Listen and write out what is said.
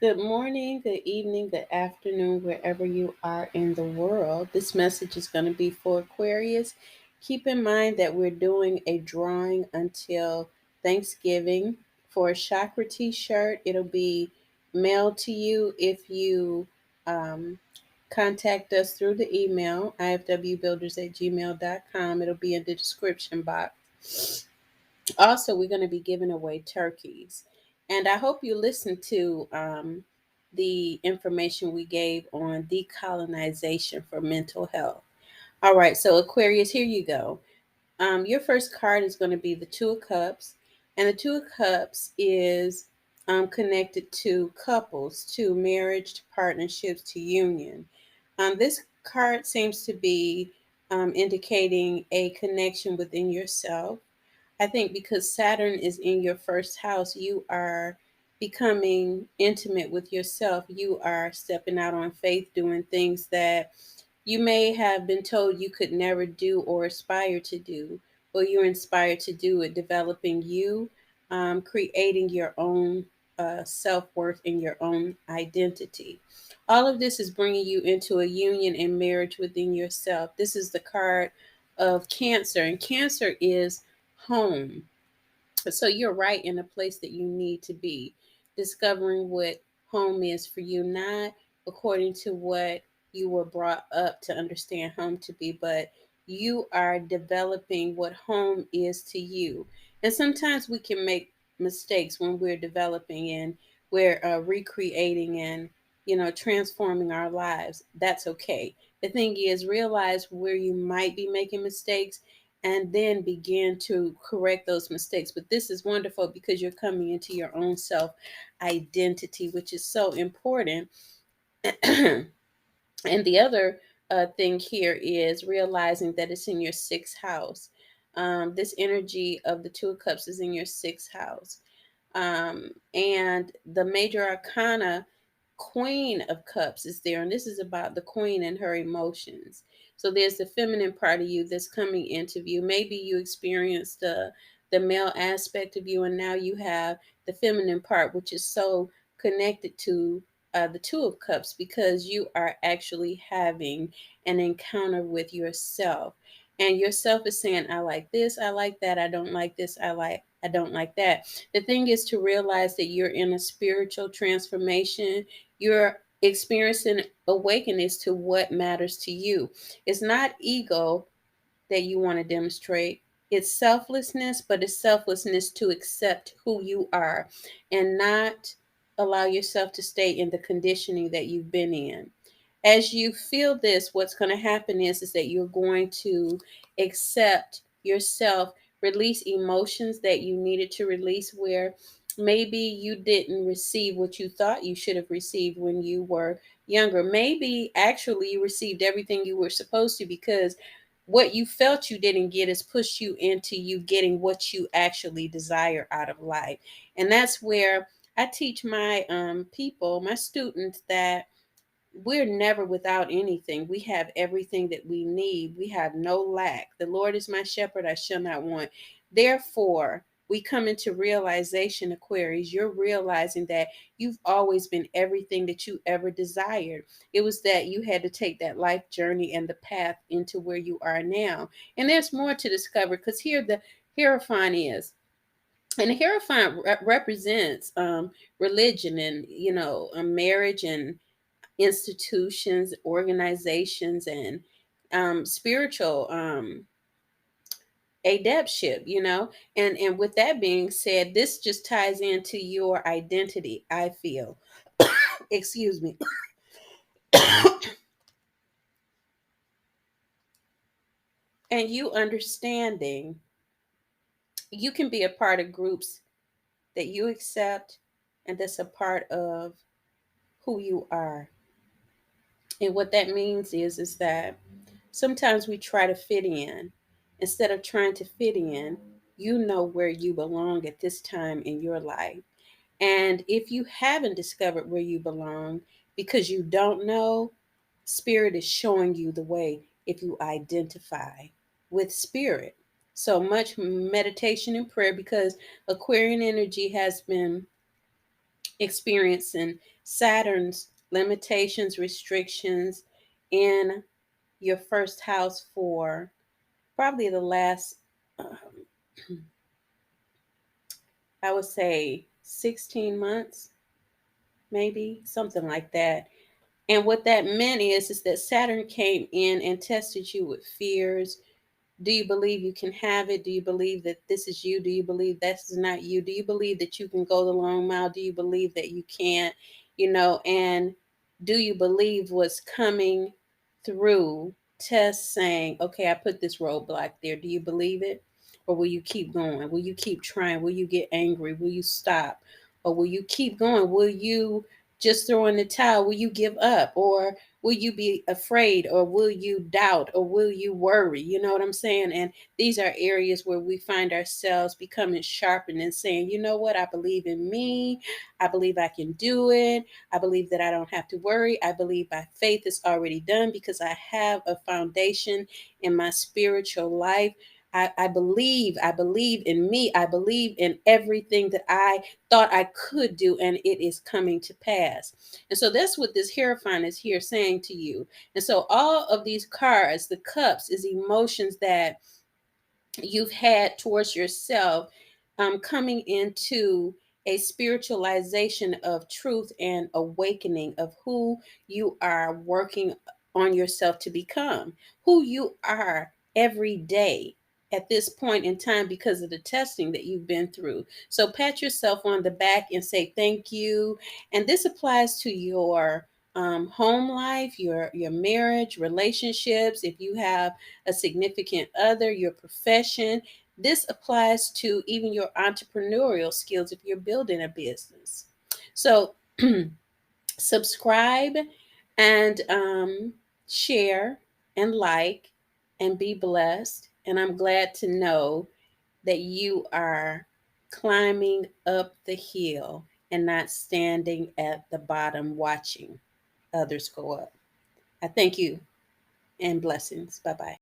Good morning, good evening, good afternoon, wherever you are in the world. This message is going to be for Aquarius. Keep in mind that we're doing a drawing until Thanksgiving for a chakra t shirt. It'll be mailed to you if you um, contact us through the email ifwbuilders@gmail.com. It'll be in the description box. Also, we're going to be giving away turkeys. And I hope you listen to the information we gave on decolonization for mental health. All right, so Aquarius, here you go. Your first card is going to be the Two of Cups. And the Two of Cups is connected to couples, to marriage, to partnerships, to union. This card seems to be indicating a connection within yourself. I think because Saturn is in your first house, you are becoming intimate with yourself. You are stepping out on faith, doing things that you may have been told you could never do or aspire to do, but you're inspired to do it, developing you, creating your own self worth and your own identity. All of this is bringing you into a union and marriage within yourself. This is the card of Cancer, and Cancer is home. So you're right in the place that you need to be, discovering what home is for you, not according to what you were brought up to understand home to be, but you are developing what home is to you. And sometimes we can make mistakes when we're developing and we're recreating and transforming our lives. That's okay. The thing is, realize where you might be making mistakes and then begin to correct those mistakes. But this is wonderful because you're coming into your own self identity, which is so important. And the other thing here is realizing that it's in your sixth house. This energy of the Two of Cups is in your sixth house. And the major arcana Queen of Cups is there, and this is about the queen and her emotions. So there's the feminine part of you that's coming into view. Maybe you experienced the male aspect of you, and now you have the feminine part, which is so connected to the Two of Cups because you are actually having an encounter with yourself. And yourself is saying, I like this, I like that, I don't like this, I don't like that. The thing is to realize that you're in a spiritual transformation. You're experiencing awakeness to what matters to you. It's not ego that you want to demonstrate. It's selflessness, but it's selflessness to accept who you are and not allow yourself to stay in the conditioning that you've been in. As you feel this, what's going to happen is that you're going to accept yourself, release emotions that you needed to release where maybe you didn't receive what you thought you should have received when you were younger. Maybe actually you received everything you were supposed to because what you felt you didn't get is pushed you into you getting what you actually desire out of life. And that's where I teach my people, my students, that we're never without anything. We have everything that we need. We have no lack. The Lord is my shepherd, I shall not want. Therefore, we come into realization, Aquarius. You're realizing that you've always been everything that you ever desired. It was that you had to take that life journey and the path into where you are now. And there's more to discover because here the Hierophant is. And the Hierophant represents religion and, marriage and institutions, organizations, and spiritual adeptship, and with that being said, this just ties into your identity, I feel. Excuse me. And you understanding you can be a part of groups that you accept and that's a part of who you are. And what that means is that sometimes we try to fit in. Instead of trying to fit in, you know where you belong at this time in your life. And if you haven't discovered where you belong because you don't know, Spirit is showing you the way if you identify with Spirit. So much meditation and prayer because Aquarian energy has been experiencing Saturn's limitations, restrictions in your first house for probably the last, I would say, 16 months, maybe something like that. And what that meant is that Saturn came in and tested you with fears. Do you believe you can have it? Do you believe that this is you? Do you believe this is not you? Do you believe that you can go the long mile? Do you believe that you can't? And do you believe what's coming through tests saying, okay, I put this roadblock there. Do you believe it? Or will you keep going? Will you keep trying? Will you get angry? Will you stop? Or will you keep going? Will you just throw in the towel? Will you give up? Or will you be afraid, or will you doubt, or will you worry? You know what I'm saying? And these are areas where we find ourselves becoming sharpened and saying, you know what? I believe in me. I believe I can do it. I believe that I don't have to worry. I believe by faith it's already done because I have a foundation in my spiritual life. I believe in me. I believe in everything that I thought I could do, and it is coming to pass. And so that's what this Hierophant is here saying to you. And so all of these cards, the cups, is emotions that you've had towards yourself, coming into a spiritualization of truth and awakening of who you are working on yourself to become, who you are every day at this point in time because of the testing that you've been through. So pat yourself on the back and say thank you. And this applies to your home life, your marriage, relationships. If you have a significant other, your profession. This applies to even your entrepreneurial skills if you're building a business. So, subscribe and share and like and be blessed. And I'm glad to know that you are climbing up the hill and not standing at the bottom watching others go up. I thank you and blessings. Bye bye.